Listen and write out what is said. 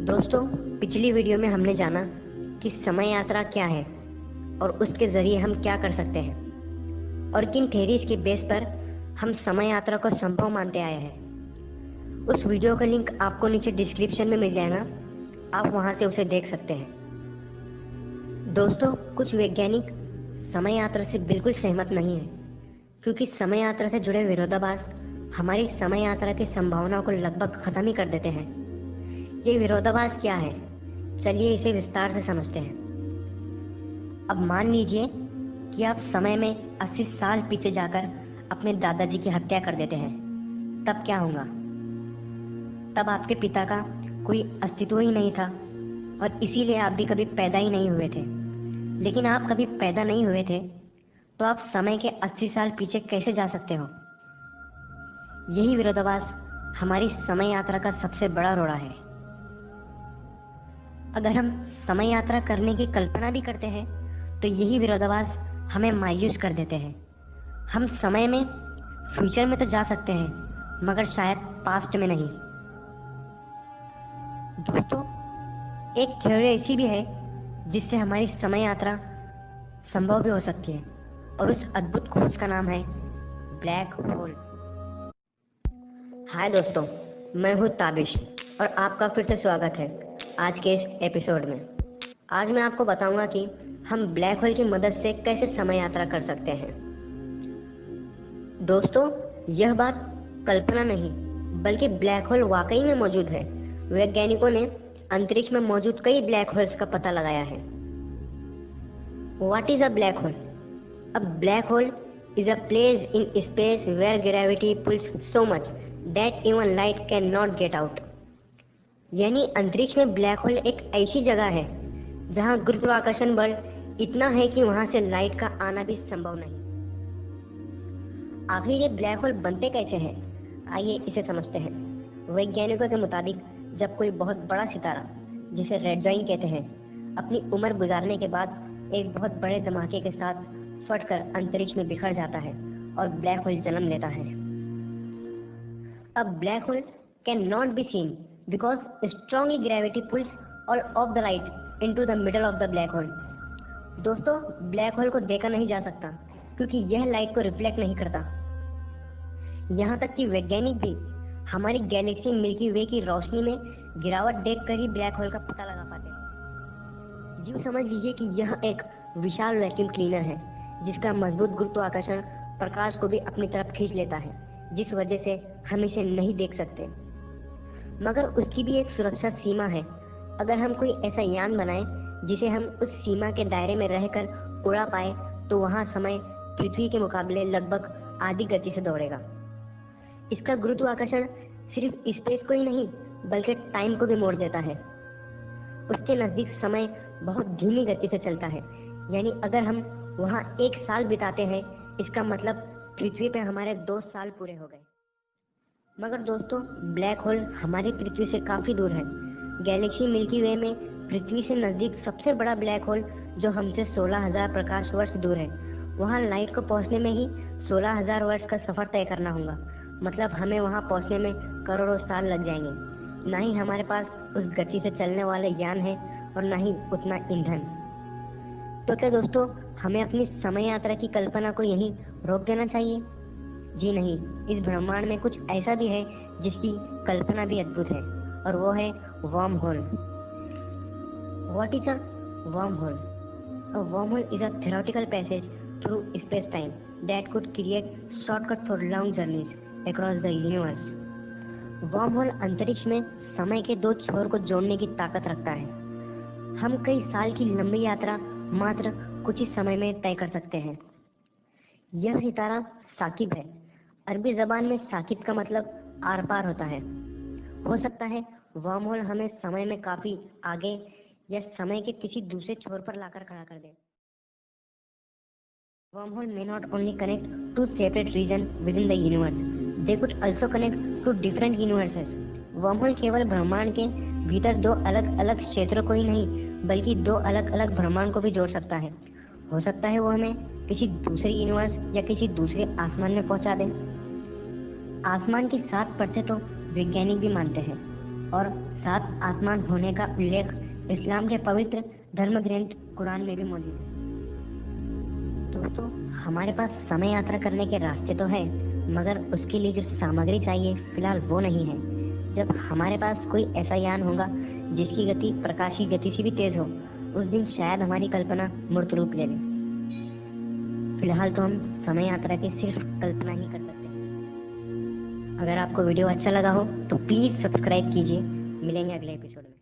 दोस्तों, पिछली वीडियो में हमने जाना कि समय यात्रा क्या है और उसके जरिए हम क्या कर सकते हैं और किन थ्योरीज के बेस पर हम समय यात्रा को संभव मानते आए हैं। उस वीडियो का लिंक आपको नीचे डिस्क्रिप्शन में मिल जाएगा, आप वहां से उसे देख सकते हैं। दोस्तों, कुछ वैज्ञानिक समय यात्रा से बिल्कुल सहमत नहीं है, क्योंकि समय यात्रा से जुड़े विरोधाभास हमारी समय यात्रा की संभावनाओं को लगभग खत्म ही कर देते हैं। ये विरोधाभास क्या है, चलिए इसे विस्तार से समझते हैं। अब मान लीजिए कि आप समय में 80 साल पीछे जाकर अपने दादाजी की हत्या कर देते हैं, तब क्या होगा? तब आपके पिता का कोई अस्तित्व ही नहीं था और इसीलिए आप भी कभी पैदा ही नहीं हुए थे। लेकिन आप कभी पैदा नहीं हुए थे तो आप समय के 80 साल पीछे कैसे जा सकते हो? यही विरोधाभास हमारी समय यात्रा का सबसे बड़ा रोड़ा है। अगर हम समय यात्रा करने की कल्पना भी करते हैं तो यही विरोधाभास हमें मायूस कर देते हैं। हम समय में फ्यूचर में तो जा सकते हैं, मगर शायद पास्ट में नहीं। दोस्तों, एक थ्योरी ऐसी भी है जिससे हमारी समय यात्रा संभव भी हो सकती है और उस अद्भुत खोज का नाम है ब्लैक होल। हाय दोस्तों, मैं हूँ ताबिश और आपका फिर से स्वागत है आज के इस एपिसोड में। आज मैं आपको बताऊंगा कि हम ब्लैक होल की मदद से कैसे समय यात्रा कर सकते हैं। दोस्तों, यह बात कल्पना नहीं बल्कि ब्लैक होल वाकई में मौजूद है। वैज्ञानिकों ने अंतरिक्ष में मौजूद कई ब्लैक होल्स का पता लगाया है। What is a black hole? A black hole is a place in space where gravity pulls so much that even light cannot get out. यानी अंतरिक्ष में ब्लैक होल एक ऐसी जगह है जहां गुरुत्वाकर्षण बल इतना है कि वहां से लाइट का आना भी संभव नहीं। आखिर ये ब्लैक होल बनते कैसे हैं? आइए इसे समझते हैं। वैज्ञानिकों के मुताबिक जब कोई बहुत बड़ा सितारा, जिसे रेड जॉइंट कहते हैं, अपनी उम्र गुजारने के बाद एक बहुत बड़े धमाके के साथ फटकर अंतरिक्ष में बिखर जाता है और ब्लैक होल जन्म लेता है। अब black hole cannot be seen because strong gravity pulls all of the light into the middle of the black hole. दोस्तों, ब्लैक होल को देखा नहीं जा सकता क्योंकि यह लाइट को रिफ्लेक्ट नहीं करता। यहाँ तक कि वैज्ञानिक भी हमारी गैलेक्सी मिल्की वे की रोशनी में गिरावट देखकर ही ब्लैक होल का पता लगा पाते हैं। यूँ समझ लीजिए कि यह एक विशाल वैक्यूम क्लीनर है जिसका मजबूत गुरुत्वाकर्षण प्रकाश को भी अपनी तरफ खींच लेता है, जिस वजह से हम इसे नहीं देख सकते। मगर उसकी भी एक सुरक्षा सीमा है। अगर हम कोई ऐसा यान बनाएं जिसे हम उस सीमा के दायरे में रहकर उड़ा पाए तो वहां समय पृथ्वी के मुकाबले लगभग आधी गति से दौड़ेगा। इसका गुरुत्वाकर्षण सिर्फ स्पेस को ही नहीं बल्कि टाइम को भी मोड़ देता है। उसके नजदीक समय बहुत धीमी गति से चलता है। यानी अगर हम वहाँ 1 साल बिताते हैं, इसका मतलब पृथ्वी पे हमारे 2 साल पूरे हो गए। मगर दोस्तों, ब्लैक होल हमारी पृथ्वी से काफ़ी दूर है। गैलेक्सी मिल्की वे में पृथ्वी से नज़दीक सबसे बड़ा ब्लैक होल जो हमसे 16,000 प्रकाश वर्ष दूर है, वहाँ लाइट को पहुँचने में ही 16,000 वर्ष का सफ़र तय करना होगा। मतलब हमें वहाँ पहुँचने में करोड़ों साल लग जाएंगे। ना ही हमारे पास उस गति से चलने वाले यान है और ना ही उतना ईंधन। तो क्या दोस्तों, हमें अपनी समय यात्रा की कल्पना को यहीं रोक देना चाहिए? जी नहीं, इस ब्रह्मांड में कुछ ऐसा भी है जिसकी कल्पना भी अद्भुत है और वो है worm hole. What is a worm hole? A worm hole is a theoretical passage through space time that could create shortcut for long journeys across the universe. Worm hole अंतरिक्ष में समय के 2 छोर को जोड़ने की ताकत रखता है। हम कई साल की लंबी यात्रा मात्र कुछ ही समय में तय कर सकते हैं। यह सितारा साकिब है। अरबी जबान में साकिब का मतलब आर पार होता है। हो सकता है वर्म होल हमें समय में काफी आगे या समय के किसी दूसरे छोर पर लाकर खड़ा कर दे। Wormhole may not only connect two separate regions within the universe, they could also connect to different universes. Worm hole केवल ब्रह्मांड के भीतर 2 अलग अलग क्षेत्रों को ही नहीं बल्कि 2 अलग अलग ब्रह्मांड को भी जोड़ सकता है। हो सकता है वो हमें किसी दूसरे यूनिवर्स या किसी दूसरे आसमान में पहुंचा दे। आसमान की 7 परतें तो वैज्ञानिक भी मानते हैं और सात आसमान होने का उल्लेख इस्लाम के पवित्र धर्म ग्रंथ कुरान में भी मौजूद है। दोस्तों, हमारे पास समय यात्रा करने के रास्ते तो है, मगर उसके लिए जो सामग्री चाहिए फिलहाल वो नहीं है। जब हमारे पास कोई ऐसा यान होगा जिसकी गति प्रकाश की गति से भी तेज हो, उस दिन शायद हमारी कल्पना मूर्त रूप ले ले। फिलहाल तो हम समय यात्रा की सिर्फ कल्पना ही कर सकते हैं। अगर आपको वीडियो अच्छा लगा हो तो प्लीज सब्सक्राइब कीजिए। मिलेंगे अगले एपिसोड में।